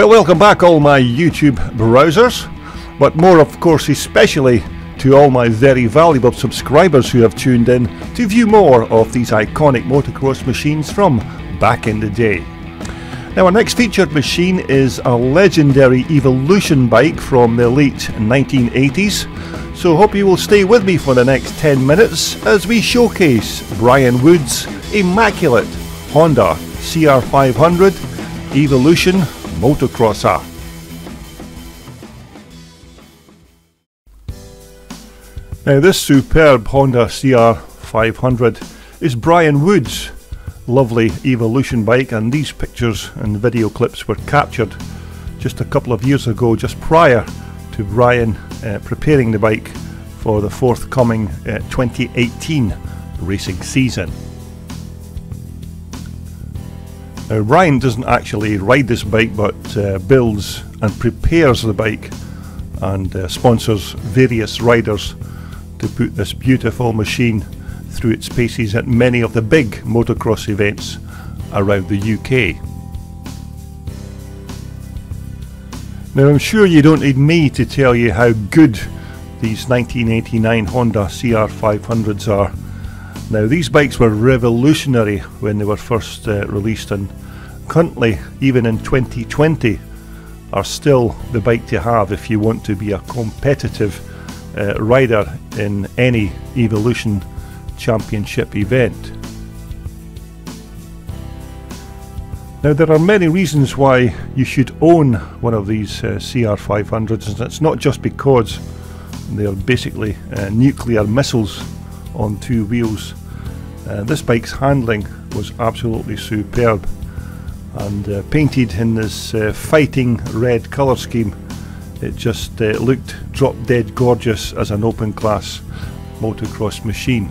Well, welcome back all my YouTube browsers, but more of course especially to all my very valuable subscribers who have tuned in to view more of these iconic motocross machines from back in the day. Now our next featured machine is a legendary Evolution bike from the late 1980s, so hope you will stay with me for the next 10 minutes as we showcase Brian Wood's immaculate Honda CR500 Evolution Motocrosser. Now this superb Honda CR500 is Brian Wood's lovely Evolution bike, and these pictures and video clips were captured just a couple of years ago, just prior to Brian preparing the bike for the forthcoming 2018 racing season. Now Brian doesn't actually ride this bike, but builds and prepares the bike and sponsors various riders to put this beautiful machine through its paces at many of the big motocross events around the UK. Now I'm sure you don't need me to tell you how good these 1989 Honda CR500s are. Now these bikes were revolutionary when they were first released, and currently, even in 2020, are still the bike to have if you want to be a competitive rider in any Evolution Championship event. Now there are many reasons why you should own one of these CR500s, and it's not just because they are basically nuclear missiles on two wheels. This bike's handling was absolutely superb, and painted in this fighting red colour scheme, it just looked drop dead gorgeous as an open class motocross machine.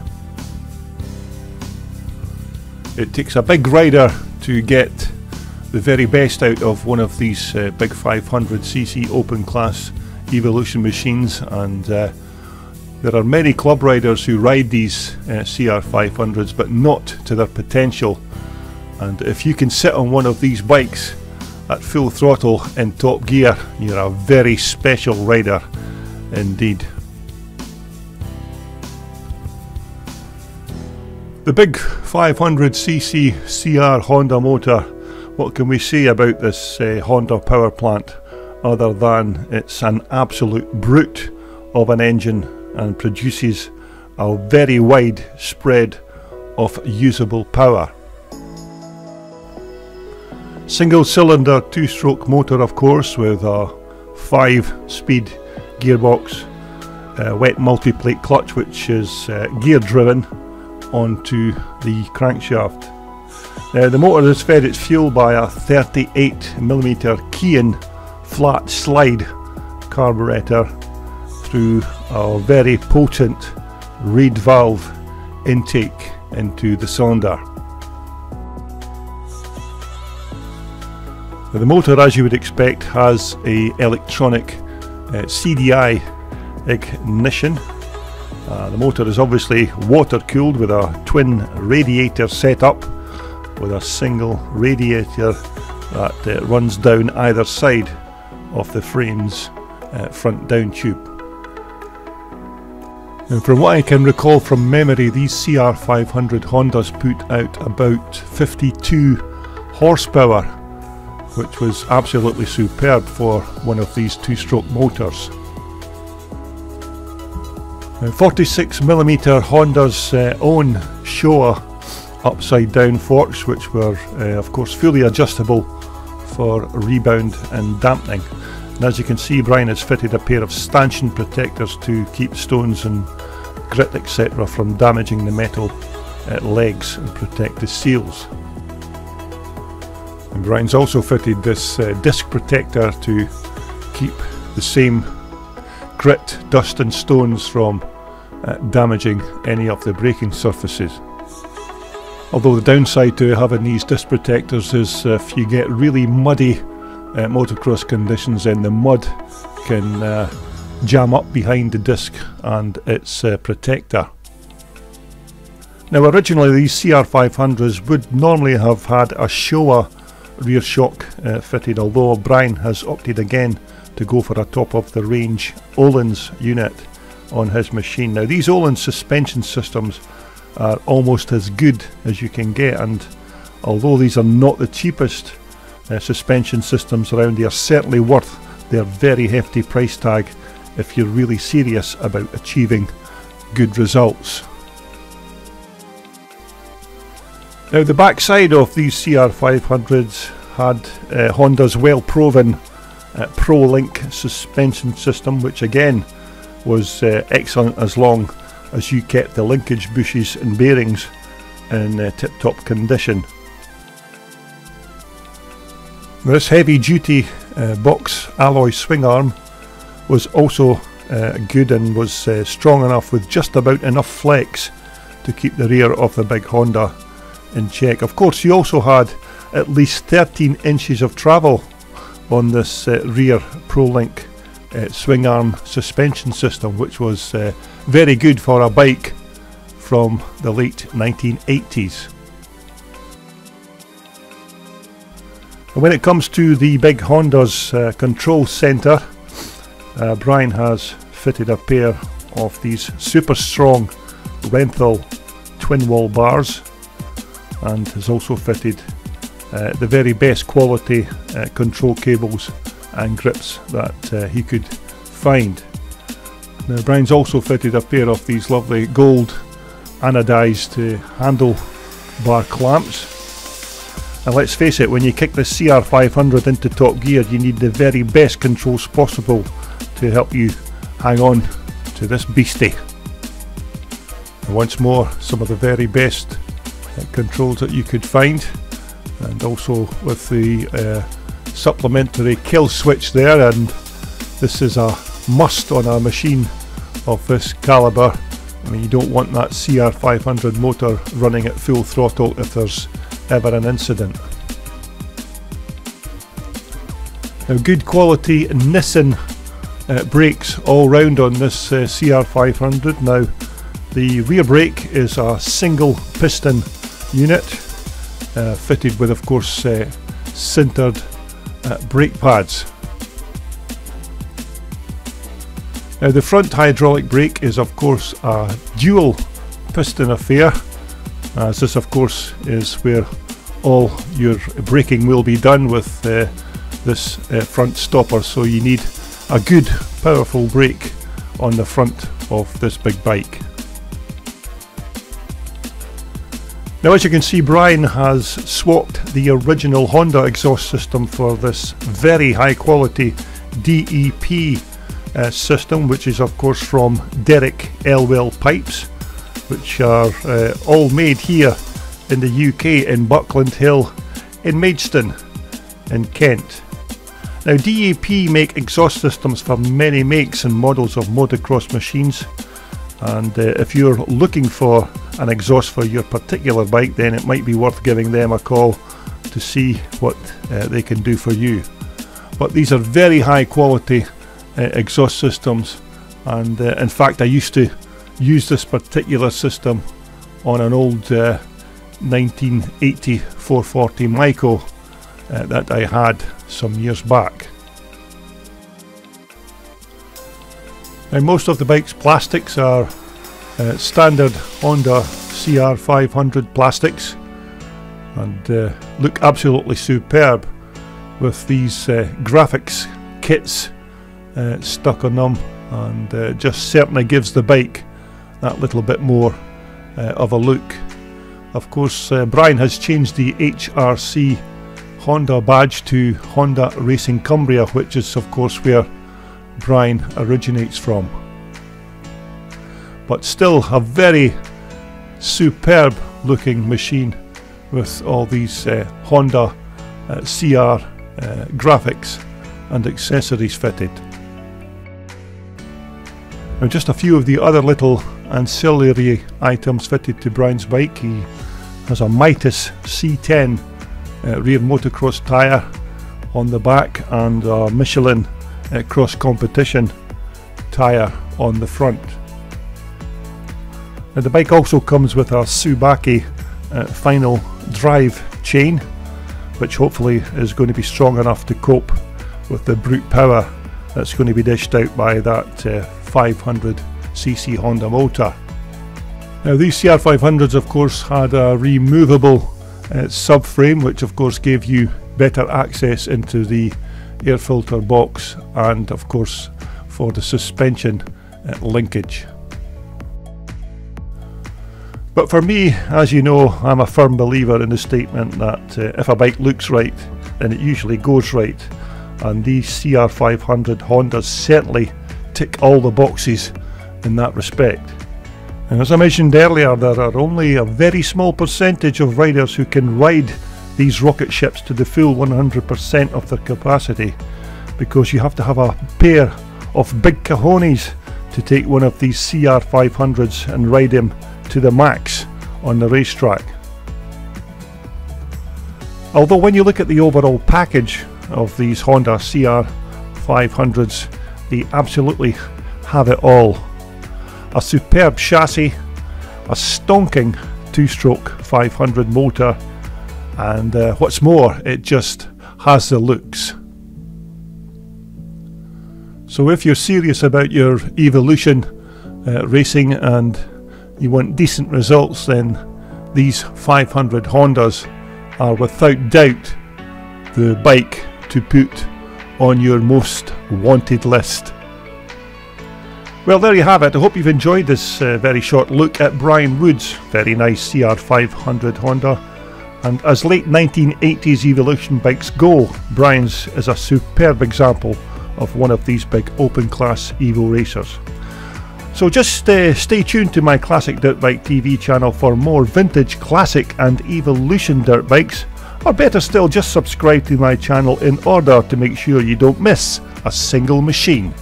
It takes a big rider to get the very best out of one of these big 500cc open class Evolution machines, and there are many club riders who ride these CR500s but not to their potential, and if you can sit on one of these bikes at full throttle in top gear, you're a very special rider indeed. The big 500cc CR Honda motor, what can we say about this Honda power plant other than it's an absolute brute of an engine and produces a very wide spread of usable power. Single cylinder 2-stroke motor, of course, with a 5-speed gearbox, wet multiplate clutch which is gear driven onto the crankshaft. The motor is fed its fuel by a 38mm Keane flat slide carburetor through a very potent reed valve intake into the cylinder. The motor, as you would expect, has a electronic CDI ignition. The motor is obviously water cooled with a twin radiator setup with a single radiator that runs down either side of the frame's front down tube. And from what I can recall from memory, these CR500 Hondas put out about 52 horsepower, which was absolutely superb for one of these 2-stroke motors. 46mm Honda's own Showa upside down forks, which were of course fully adjustable for rebound and dampening. And as you can see, Brian has fitted a pair of stanchion protectors to keep stones and grit etc. from damaging the metal legs and protect the seals. And Brian's also fitted this disc protector to keep the same grit, dust and stones from damaging any of the braking surfaces. Although the downside to having these disc protectors is if you get really muddy motocross conditions, then the mud can jam up behind the disc and its protector. Now originally these CR500s would normally have had a Showa rear shock fitted, although Brian has opted again to go for a top of the range Öhlins unit on his machine. Now these Öhlins suspension systems are almost as good as you can get, and although these are not the cheapest suspension systems around, they are certainly worth their very hefty price tag if you're really serious about achieving good results. Now the backside of these CR500s had Honda's well proven ProLink suspension system, which again was excellent as long as you kept the linkage bushes and bearings in tip-top condition. This heavy duty box alloy swing arm was also good and was strong enough, with just about enough flex to keep the rear of the big Honda in check. Of course, you also had at least 13 inches of travel on this rear ProLink swing arm suspension system, which was very good for a bike from the late 1980s. And when it comes to the big Honda's control centre, Brian has fitted a pair of these super strong Renthal twin wall bars, and has also fitted the very best quality control cables and grips that he could find. Now Brian's also fitted a pair of these lovely gold anodised handle bar clamps, and let's face it, when you kick the CR500 into top gear, you need the very best controls possible to help you hang on to this beastie. And once more, some of the very best controls that you could find, and also with the supplementary kill switch there, and this is a must on a machine of this calibre. I mean, you don't want that CR500 motor running at full throttle if there's ever an incident. Now, good quality Nissan brakes all round on this CR500. Now the rear brake is a single piston unit fitted with, of course, sintered brake pads. Now the front hydraulic brake is, of course, a dual piston affair, as this, of course, is where all your braking will be done with this front stopper, so you need a good powerful brake on the front of this big bike. Now, as you can see, Brian has swapped the original Honda exhaust system for this very high quality DEP system, which is of course from Derek Elwell pipes, which are all made here in the UK in Buckland Hill in Maidstone in Kent. Now, DEP make exhaust systems for many makes and models of motocross machines, and if you're looking for an exhaust for your particular bike, then it might be worth giving them a call to see what they can do for you. But these are very high quality exhaust systems, and in fact I used to use this particular system on an old 1980 440 Myco that I had some years back. Now, most of the bike's plastics are standard Honda CR500 plastics, and look absolutely superb with these graphics kits stuck on them, and just certainly gives the bike that little bit more of a look. Of course, Brian has changed the HRC Honda badge to Honda Racing Cumbria, which is of course where Brian originates from. But still a very superb looking machine with all these Honda CR graphics and accessories fitted. Now, just a few of the other little ancillary items fitted to Brian's bike. He has a Mitas C10 rear motocross tyre on the back, and a Michelin cross competition tyre on the front. Now, the bike also comes with a Tsubaki final drive chain, which hopefully is going to be strong enough to cope with the brute power that's going to be dished out by that 500cc Honda motor. Now these CR500s of course had a removable subframe, which of course gave you better access into the air filter box and of course for the suspension linkage. But for me, as you know, I'm a firm believer in the statement that if a bike looks right, then it usually goes right, and these CR500 Hondas certainly tick all the boxes in that respect. And as I mentioned earlier, there are only a very small percentage of riders who can ride these rocket ships to the full 100% of their capacity, because you have to have a pair of big cojones to take one of these CR500s and ride them to the max on the racetrack. Although when you look at the overall package of these Honda CR500s, they absolutely have it all. A superb chassis, a stonking two-stroke 500 motor, and what's more, it just has the looks. So if you're serious about your evolution racing and you want decent results, then these 500 Hondas are without doubt the bike to put on your most wanted list. Well, there you have it. I hope you've enjoyed this very short look at Brian Wood's very nice CR500 Honda. And as late 1980s evolution bikes go, Brian's is a superb example of one of these big open class Evo racers. So just stay tuned to my Classic Dirt Bike TV channel for more vintage, classic and evolution dirt bikes, or better still, just subscribe to my channel in order to make sure you don't miss a single machine.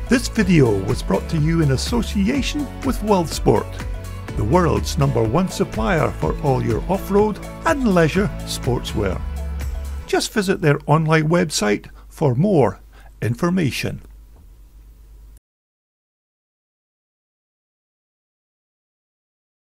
This video was brought to you in association with World Sport, the world's #1 supplier for all your off-road and leisure sportswear. Just visit their online website for more information.